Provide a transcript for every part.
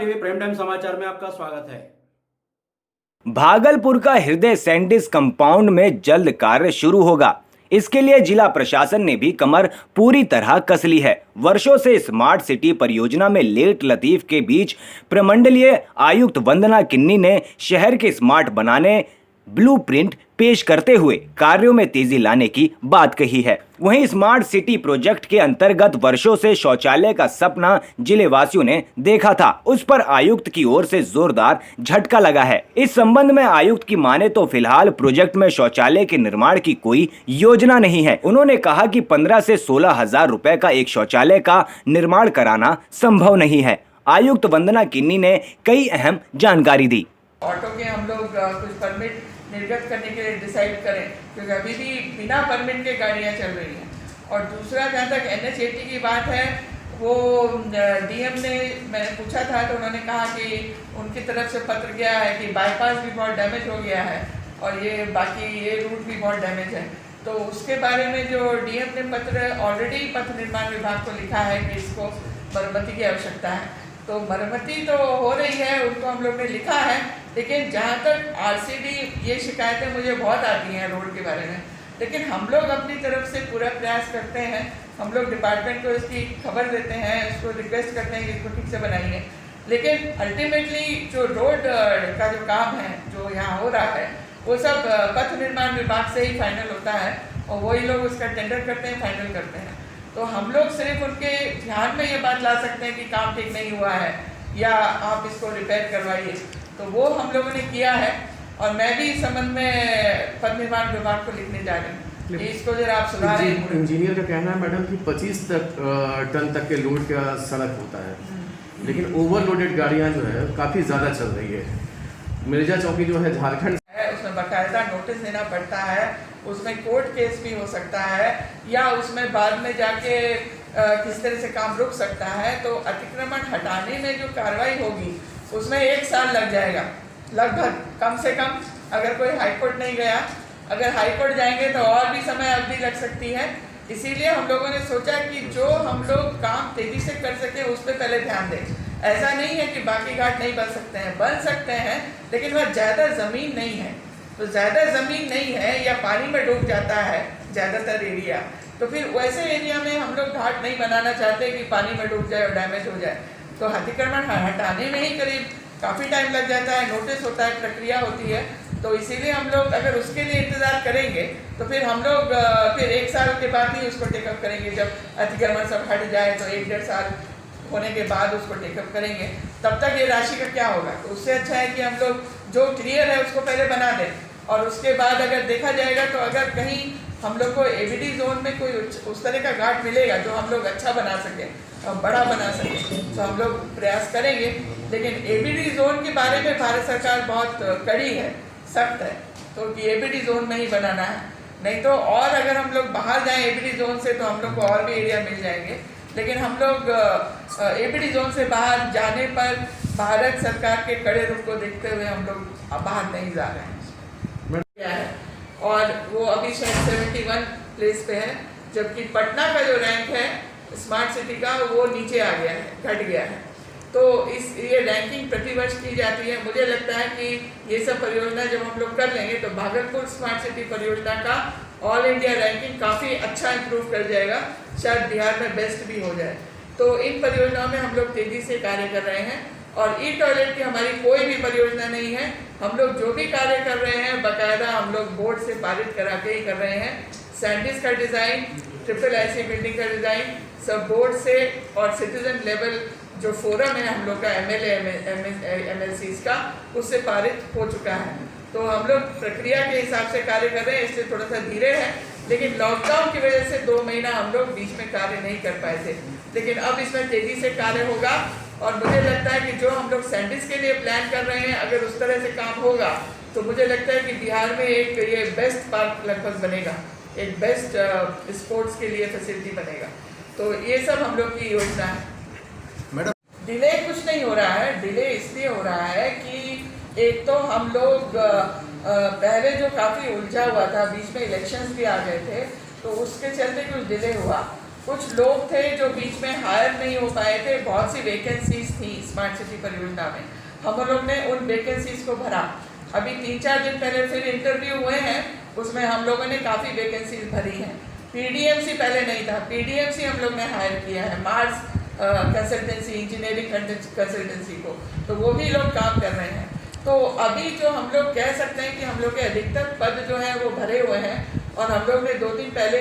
TV prime time समाचार में आपका स्वागत है। भागलपुर का हृदय सैंडिस कंपाउंड में जल्द कार्य शुरू होगा। इसके लिए जिला प्रशासन ने भी कमर पूरी तरह कस ली है। वर्षों से स्मार्ट सिटी परियोजना में लेट लतीफ के बीच प्रमंडलीय आयुक्त वंदना किन्नी ने शहर के स्मार्ट बनाने ब्लूप्रिंट पेश करते हुए कार्यों में तेजी लाने की बात कही है। वहीं स्मार्ट सिटी प्रोजेक्ट के अंतर्गत वर्षों से शौचालय का सपना जिले वासियों ने देखा था, उस पर आयुक्त की ओर से जोरदार झटका लगा है। इस संबंध में आयुक्त की माने तो फिलहाल प्रोजेक्ट में शौचालय के निर्माण की कोई योजना नहीं है। उन्होंने कहा कि 15 से 16 हजार रुपए का एक शौचालय का निर्माण कराना संभव नहीं है। आयुक्त वंदना किन्नी ने कई अहम जानकारी दी। ऑटो के हम लोग कुछ परमिट निर्गत करने के लिए डिसाइड करें, क्योंकि अभी भी बिना परमिट के गाड़ियाँ चल रही हैं। और दूसरा, जहाँ तक NH80 की बात है, वो DM ने, मैंने पूछा था तो उन्होंने कहा कि उनकी तरफ से पत्र गया है कि बाईपास भी बहुत डैमेज हो गया है और ये बाकी ये रूट भी बहुत डैमेज है। तो उसके बारे में जो DM ने पत्र ऑलरेडी पथ निर्माण विभाग को लिखा है कि इसको मरम्मती की आवश्यकता है। तो मरम्मती तो हो रही है, उनको हम लोग ने लिखा है। लेकिन जहाँ तक RCD, ये शिकायतें मुझे बहुत आती हैं रोड के बारे में, लेकिन हम लोग अपनी तरफ से पूरा प्रयास करते हैं। हम लोग डिपार्टमेंट को इसकी खबर देते हैं, इसको रिक्वेस्ट करते हैं कि इसको ठीक से बनाइए। लेकिन अल्टीमेटली जो रोड का जो काम है जो यहाँ हो रहा है, वो सब पथ निर्माण विभाग से ही फाइनल होता है और वही लोग उसका टेंडर करते हैं, फाइनल करते हैं। तो हम लोग सिर्फ उनके ध्यान में ये बात ला सकते हैं कि काम ठीक नहीं हुआ है या आप इसको रिपेयर करवाइए। तो वो हम लोगों ने किया है और मैं भी इस संबंध में पथ निर्माण विभाग को लिखने जा रही हूँ कि इसको जरा आप सुधारें। इंजीनियर का कहना है मैडम कि 25 टन तक के लोड का सड़क होता है, लेकिन ओवरलोडेड गाड़ियाँ जो है काफ़ी ज़्यादा चल रही है। मिर्जा चौकी जो है झारखंड है, उसमें बाकायदा नोटिस देना पड़ता है, उसमें कोर्ट केस भी हो सकता है या उसमें बाद में जाके किस तरह से काम रुक सकता है। तो अतिक्रमण हटाने में जो कार्रवाई होगी उसमें 1 साल लग जाएगा लगभग, कम से कम। अगर कोई हाईकोर्ट नहीं गया, अगर हाईकोर्ट जाएंगे तो और भी समय अवधि लग सकती है। इसीलिए हम लोगों ने सोचा कि जो हम लोग काम तेजी से कर सकें उस पर पहले ध्यान दें। ऐसा नहीं है कि बाकी घाट नहीं बन सकते हैं, बन सकते हैं, लेकिन वह ज़्यादा ज़मीन नहीं है। तो ज़्यादा ज़मीन नहीं है या पानी में डूब जाता है ज़्यादातर एरिया, तो फिर वैसे एरिया में हम लोग घाट नहीं बनाना चाहते कि पानी में डूब जाए और डैमेज हो जाए। तो अतिक्रमण हटाने में ही करीब काफ़ी टाइम लग जाता है, नोटिस होता है, प्रक्रिया होती है। तो इसीलिए हम लोग अगर उसके लिए इंतज़ार करेंगे तो फिर हम लोग फिर 1 साल के बाद ही उसको टेकअप करेंगे। जब अतिक्रमण सब हट जाए तो 1-1.5 साल होने के बाद उसको टेकअप करेंगे। तब तक ये राशि का क्या होगा? तो उससे अच्छा है कि हम लोग जो क्लियर है उसको पहले बना दें और उसके बाद अगर देखा जाएगा तो अगर कहीं हम लोग को ABD जोन में कोई उस तरह का घाट मिलेगा जो हम लोग अच्छा बना सकें और बड़ा बना सकें तो हम लोग प्रयास करेंगे। लेकिन ABD जोन के बारे में भारत सरकार बहुत कड़ी है, सख्त है, तो कि ABD जोन में ही बनाना है। नहीं तो और अगर हम लोग बाहर जाएं ABD जोन से तो हम लोग को और भी एरिया मिल जाएंगे। लेकिन हम लोग ABD जोन से बाहर जाने पर भारत सरकार के कड़े रुख को देखते हुए हम लोग बाहर नहीं जा रहे हैं। और वो अभी शायद 71 प्लेस पे है, जबकि पटना का जो रैंक है स्मार्ट सिटी का वो नीचे आ गया है, घट गया है। तो ये रैंकिंग प्रतिवर्ष की जाती है। मुझे लगता है कि ये सब परियोजना जब हम लोग कर लेंगे तो भागलपुर स्मार्ट सिटी परियोजना का ऑल इंडिया रैंकिंग काफ़ी अच्छा इंप्रूव कर जाएगा, शायद बिहार में बेस्ट भी हो जाए। तो इन परियोजनाओं में हम लोग तेज़ी से कार्य कर रहे हैं और ई-टॉयलेट की हमारी कोई भी परियोजना नहीं है। हम लोग जो भी कार्य कर रहे हैं बाकायदा हम लोग बोर्ड से पारित करा के ही कर रहे हैं। सैंडिस का डिज़ाइन, IIIC बिल्डिंग का डिज़ाइन सब बोर्ड से और सिटीजन लेवल जो फोरम है हम लोग का MLA MLCs का, उससे पारित हो चुका है। तो हम लोग प्रक्रिया के हिसाब से कार्य कर रहे हैं, इसलिए थोड़ा सा धीरे है। लेकिन लॉकडाउन की वजह से 2 महीना हम लोग बीच में कार्य नहीं कर पाए थे, लेकिन अब इसमें तेज़ी से कार्य होगा। और मुझे लगता है कि जो हम लोग सैंडिस के लिए प्लान कर रहे हैं, अगर उस तरह से काम होगा तो मुझे लगता है कि बिहार में एक ये बेस्ट पार्क लगभग बनेगा, एक बेस्ट स्पोर्ट्स के लिए फैसिलिटी बनेगा। तो ये सब हम लोग की योजना है। मैडम, डिले कुछ नहीं हो रहा है। डिले इसलिए हो रहा है कि एक तो हम लोग पहले जो काफ़ी उलझा हुआ था, बीच में इलेक्शंस भी आ गए थे, तो उसके चलते कुछ डिले हुआ। कुछ लोग थे जो बीच में हायर नहीं हो पाए थे, बहुत सी वैकेंसीज थी स्मार्ट सिटी परियोजना में, हम लोग ने उन वैकेंसीज को भरा। अभी 3-4 दिन पहले फिर इंटरव्यू हुए हैं, उसमें हम लोगों ने काफ़ी वैकेंसीज भरी हैं। पीडीएमसी पहले नहीं था, पीडीएमसी हम लोग ने हायर किया है, मार्स कंसल्टेंसी, इंजीनियरिंग कंसल्टेंसी को, तो वो भी लोग काम कर रहे हैं। तो अभी जो हम लोग कह सकते हैं कि हम लोग के अधिकतर पद जो हैं वो भरे हुए हैं, और हम लोग ने 2 दिन पहले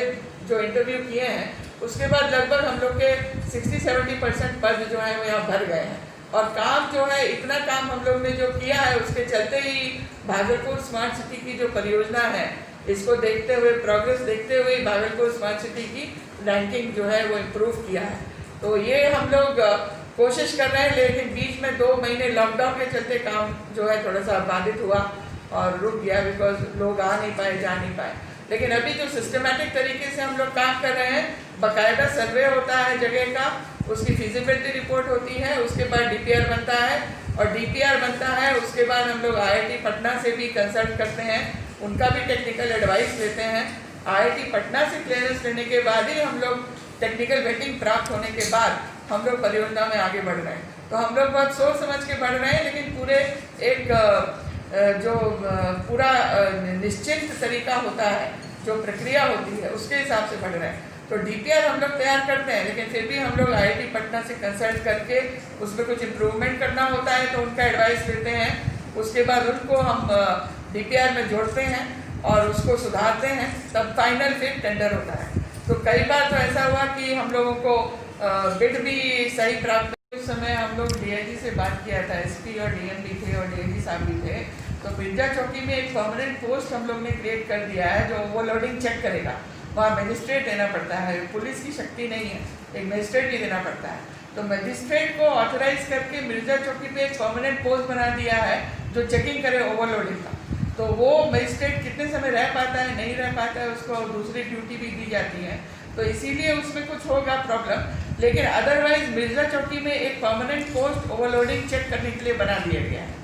जो इंटरव्यू किए हैं उसके बाद लगभग हम लोग के 60-70% पद जो हैं वो यहाँ भर गए हैं। और काम जो है, इतना काम हम लोग ने जो किया है, उसके चलते ही भागलपुर स्मार्ट सिटी की जो परियोजना है, इसको देखते हुए, प्रोग्रेस देखते हुए भागलपुर स्मार्ट सिटी की रैंकिंग जो है वो इम्प्रूव किया है। तो ये हम लोग कोशिश कर रहे हैं, लेकिन बीच में 2 महीने लॉकडाउन के चलते काम जो है थोड़ा सा बाधित हुआ और रुक गया, बिकॉज लोग आ नहीं पाए, जा नहीं पाए। लेकिन अभी जो सिस्टमेटिक तरीके से हम लोग काम कर रहे हैं, बाकायदा सर्वे होता है जगह का, उसकी फिजिबिलिटी रिपोर्ट होती है, उसके बाद डीपीआर बनता है, और डीपीआर बनता है उसके बाद हम लोग आईआईटी पटना से भी कंसल्ट करते हैं, उनका भी टेक्निकल एडवाइस लेते हैं। आईआईटी पटना से क्लियरेंस लेने के बाद ही हम लोग टेक्निकल वेटिंग प्राप्त होने के बाद हम लोग परियोजना में आगे बढ़ रहे हैं। तो हम लोग बहुत सोच समझ के बढ़ रहे हैं, लेकिन पूरे एक जो पूरा निश्चित तरीका होता है, जो प्रक्रिया होती है, उसके हिसाब से बढ़ रहे हैं। तो डीपीआर हम लोग तैयार करते हैं, लेकिन फिर भी हम लोग आईआईटी पटना से कंसल्ट करके उसमें कुछ इम्प्रूवमेंट करना होता है तो उनका एडवाइस लेते हैं। उसके बाद उनको हम डीपीआर में जोड़ते हैं और उसको सुधारते हैं, तब फाइनल फिर टेंडर होता है। तो कई बार तो ऐसा हुआ कि हम लोगों को बिड भी सही प्राप्त। उस समय हम लोग डीआईजी से बात किया था, एसपी और डीएम भी थे और डीआईजी साहब भी थे। तो मिर्जा चौकी में एक परमानेंट पोस्ट हम लोग ने क्रिएट कर दिया है जो ओवरलोडिंग चेक करेगा। वहाँ मजिस्ट्रेट देना पड़ता है, पुलिस की शक्ति नहीं है, एक मजिस्ट्रेट भी देना पड़ता है। तो मजिस्ट्रेट को ऑथराइज करके मिर्जा चौकी पे एक परमानेंट पोस्ट बना दिया है जो चेकिंग करे ओवरलोडिंग का। तो वो मजिस्ट्रेट कितने समय रह पाता है, नहीं रह पाता है, उसको दूसरी ड्यूटी भी दी जाती है। तो इसीलिए उसमें कुछ होगा प्रॉब्लम, लेकिन अदरवाइज मिर्जा चौकी में एक परमानेंट पोस्ट ओवरलोडिंग चेक करने के लिए बना दिया गया है।